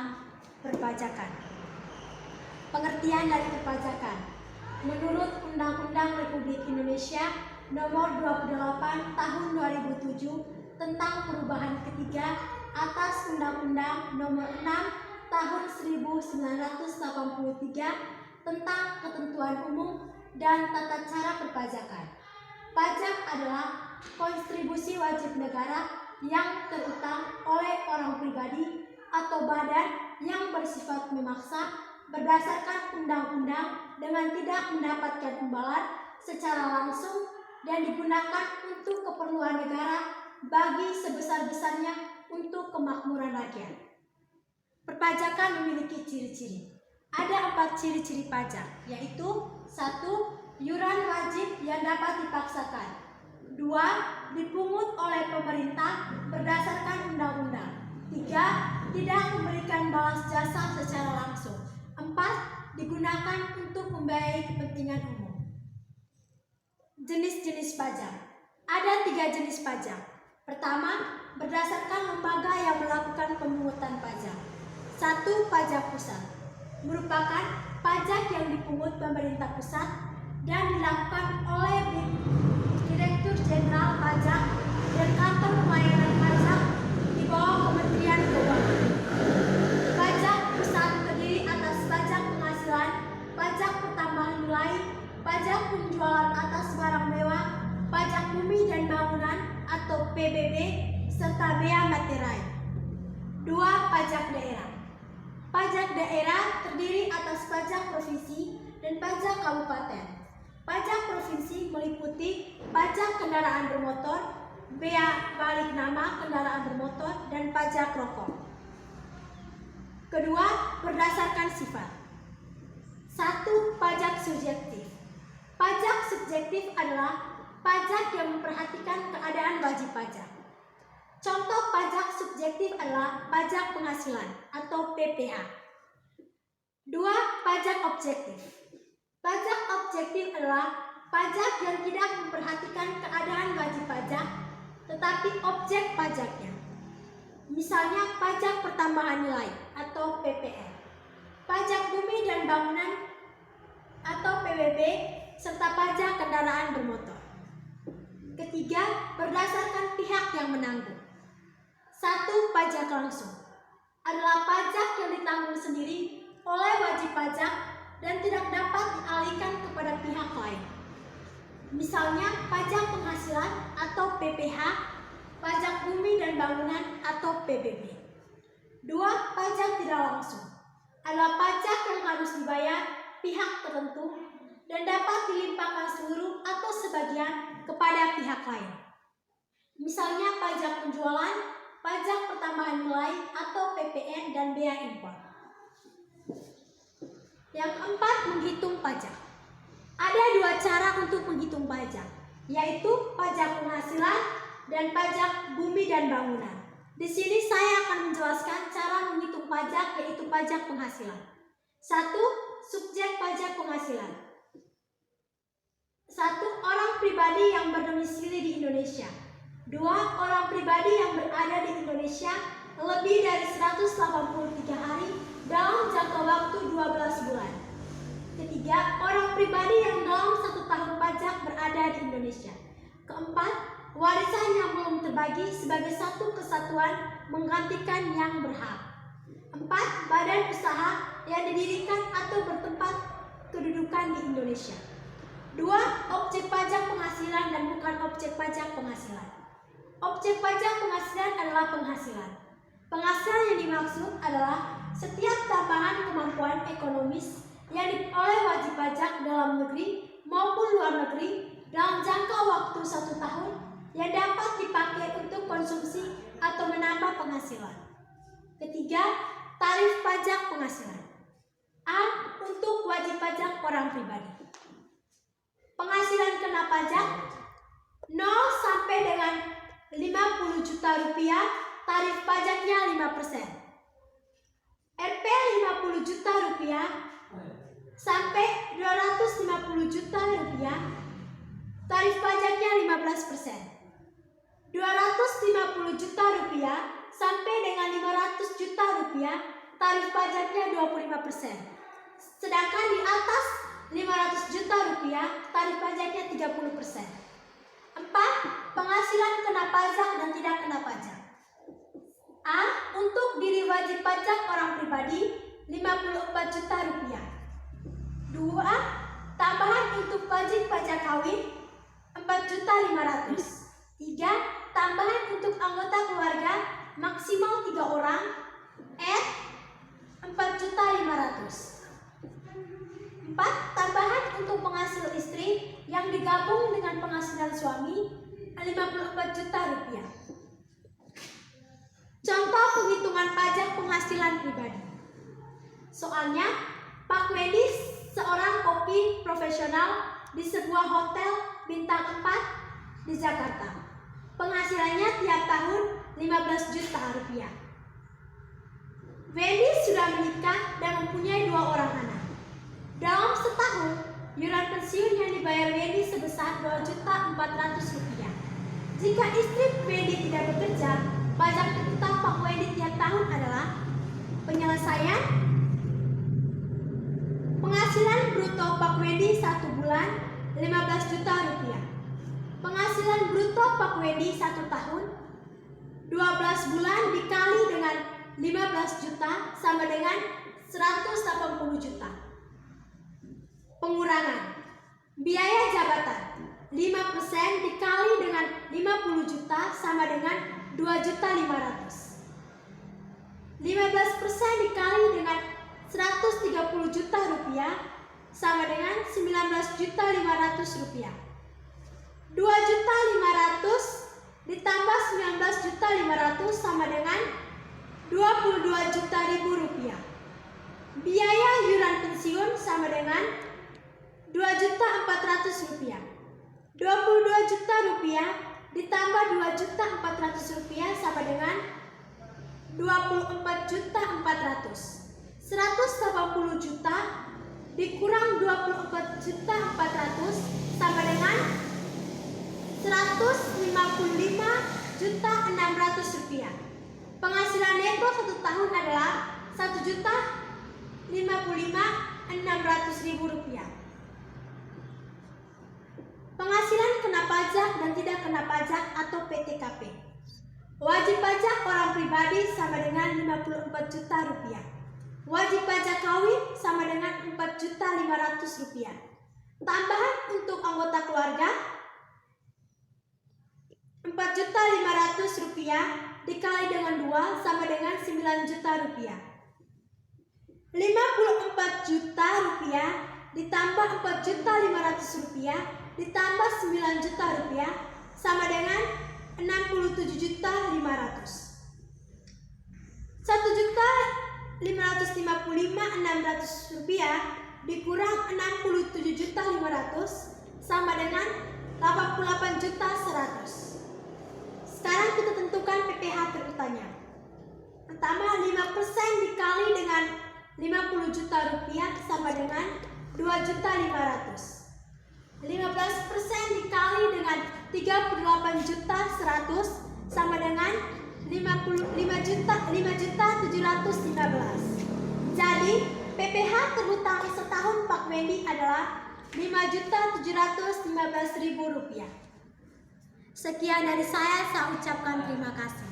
tentang perpajakan. Pengertian dari perpajakan. Menurut Undang-Undang Republik Indonesia Nomor 28 Tahun 2007 tentang perubahan ketiga atas Undang-Undang Nomor 6 Tahun 1983 tentang ketentuan umum dan tata cara perpajakan. Pajak adalah kontribusi wajib negara yang terutang oleh orang pribadi atau badan yang bersifat memaksa berdasarkan undang-undang dengan tidak mendapatkan imbalan secara langsung dan digunakan untuk keperluan negara bagi sebesar-besarnya untuk kemakmuran rakyat. Perpajakan memiliki ciri-ciri. Ada 4 ciri-ciri pajak, yaitu 1. Iuran wajib yang dapat dipaksakan. 2. Dipungut oleh pemerintah berdasarkan undang-undang. 3. Tidak memberikan balas jasa secara langsung. 4. Digunakan untuk membiayai kepentingan umum. Jenis-jenis pajak. Ada 3 jenis pajak. Pertama, berdasarkan lembaga yang melakukan pemungutan pajak. 1. Pajak pusat. Merupakan pajak yang dipungut pemerintah pusat dan dilakukan oleh Direktur Jenderal Pajak dan Kantor Pelayanan Pajak di bawah Kementerian Keuangan. Pajak pusat terdiri atas pajak penghasilan, pajak pertambahan nilai, pajak penjualan atas barang mewah, pajak bumi dan bangunan atau PBB, serta bea materai. 2. Pajak daerah. Pajak daerah terdiri atas pajak provinsi dan pajak kabupaten. Pajak provinsi meliputi pajak kendaraan bermotor, bea balik nama kendaraan bermotor, dan pajak rokok. Kedua, berdasarkan sifat. 1. Pajak subjektif. Pajak subjektif adalah pajak yang memperhatikan keadaan wajib pajak. Contoh pajak subjektif adalah pajak penghasilan atau PPh. 2. Pajak objektif. Pajak objektif adalah pajak yang tidak memperhatikan keadaan wajib pajak, tetapi objek pajaknya. Misalnya pajak pertambahan nilai atau PPN, pajak bumi dan bangunan atau PBB, serta pajak kendaraan bermotor. Ketiga, berdasarkan pihak yang menanggung. 1. Pajak langsung adalah pajak yang ditanggung sendiri oleh wajib pajak dan tidak dapat dialihkan kepada pihak lain. Misalnya pajak penghasilan atau PPh, pajak bumi dan bangunan atau PBB. 2. Pajak tidak langsung adalah pajak yang harus dibayar pihak tertentu dan dapat dilimpahkan seluruh atau sebagian kepada pihak lain. Misalnya pajak penjualan, pajak pertambahan nilai atau PPN, dan bea impor. Yang keempat, menghitung pajak. Ada 2 cara untuk menghitung pajak, yaitu pajak penghasilan dan pajak bumi dan bangunan. Di sini saya akan menjelaskan cara menghitung pajak, yaitu pajak penghasilan. 1. Subjek pajak penghasilan. 1. Orang pribadi yang berdomisili di Indonesia. 2. Orang pribadi yang berada di Indonesia lebih dari 183 hari dalam jangka waktu 12 bulan. Ketiga, orang pribadi yang dalam 1 tahun pajak berada di Indonesia. Keempat, warisan yang belum terbagi sebagai satu kesatuan menggantikan yang berhak. 4. Badan usaha yang didirikan atau bertempat kedudukan di Indonesia. 2. Objek pajak penghasilan dan bukan objek pajak penghasilan. Objek pajak penghasilan adalah penghasilan. Penghasilan yang dimaksud adalah setiap tambahan kemampuan ekonomis yang diperoleh wajib pajak dalam negeri maupun luar negeri dalam jangka waktu 1 tahun yang dapat dipakai untuk konsumsi atau menambah penghasilan. Ketiga, tarif pajak penghasilan. A. Untuk wajib pajak orang pribadi. Penghasilan kena pajak 0 sampai dengan 50 juta rupiah, tarif pajaknya 5%. Rp 50 juta rupiah sampai 250 juta rupiah, tarif pajaknya 15%. 250 juta rupiah sampai dengan 500 juta rupiah, tarif pajaknya 25%. Sedangkan di atas 500 juta rupiah, tarif pajaknya 30%. 4. Penghasilan kena pajak dan tidak kena pajak. A. Untuk diri wajib pajak orang pribadi 54 juta rupiah. 2. Tambahan untuk wajib pajak kawin 4.500.000. 3. Tambahan untuk anggota keluarga maksimal 3 orang F 4.500.000. 4. Tambahan untuk penghasil istri yang digabung dengan penghasilan suami 54 juta rupiah. Contoh penghitungan pajak penghasilan pribadi. Soalnya, Pak Wendy seorang koki profesional di sebuah hotel bintang 4 di Jakarta. Penghasilannya tiap tahun 15 juta rupiah. Wendy sudah menikah dan mempunyai 2 orang anak. Dalam setahun, iuran pensiun yang dibayar Wendy sebesar 2.400.000 rupiah. Jika istri Wendy tidak bekerja, pajak tetap Pak Wendy tiap tahun adalah penyelesaian penghasilan bruto Pak Wendy 1 bulan 15 juta rupiah. Penghasilan bruto Pak Wendy 1 tahun 12 bulan dikali dengan 15 juta sama dengan 180 juta. Pengurangan biaya jabatan 5% dikali dengan 50 juta sama dengan 2.500.000. 15% dikali dengan 130 juta rupiah sama dengan 19.500.000 rupiah. 2.500.000 ditambah 19.500.000 sama dengan 22 juta rupiah. Biaya iuran pensiun sama dengan 2.400.000 rupiah. 22 juta rupiah ditambah 2.400.000 rupiah sama dengan 24.400.000. 180 juta dikurang 24.400.000 sama dengan 155.600.000 rupiah. Penghasilan neto 1 tahun adalah 1.055.600.000 rupiah. Penghasilan kena pajak dan tidak kena pajak atau PTKP. Wajib pajak orang pribadi sama dengan 54 juta rupiah. Wajib pajak kawin sama dengan 4.500.000 rupiah. Tambahan untuk anggota keluarga 4.500.000 rupiah dikali dengan 2 sama dengan 9 juta rupiah. 54 juta rupiah ditambah 4.500.000 rupiah ditambah 9 juta rupiah sama dengan 67.500.000. 1.555.600 rupiah dikurang 67.500.000 sama dengan 88.100.000. Sekarang kita tentukan PPh terutanya. Pertama, 5% dikali dengan 50 juta rupiah sama dengan 2.500.000. 15% dikali dengan 38.100.000 sama dengan 5.715.000. Jadi PPh terutang setahun Pak Wendy adalah 5.715.000 rupiah. Sekian dari saya ucapkan terima kasih.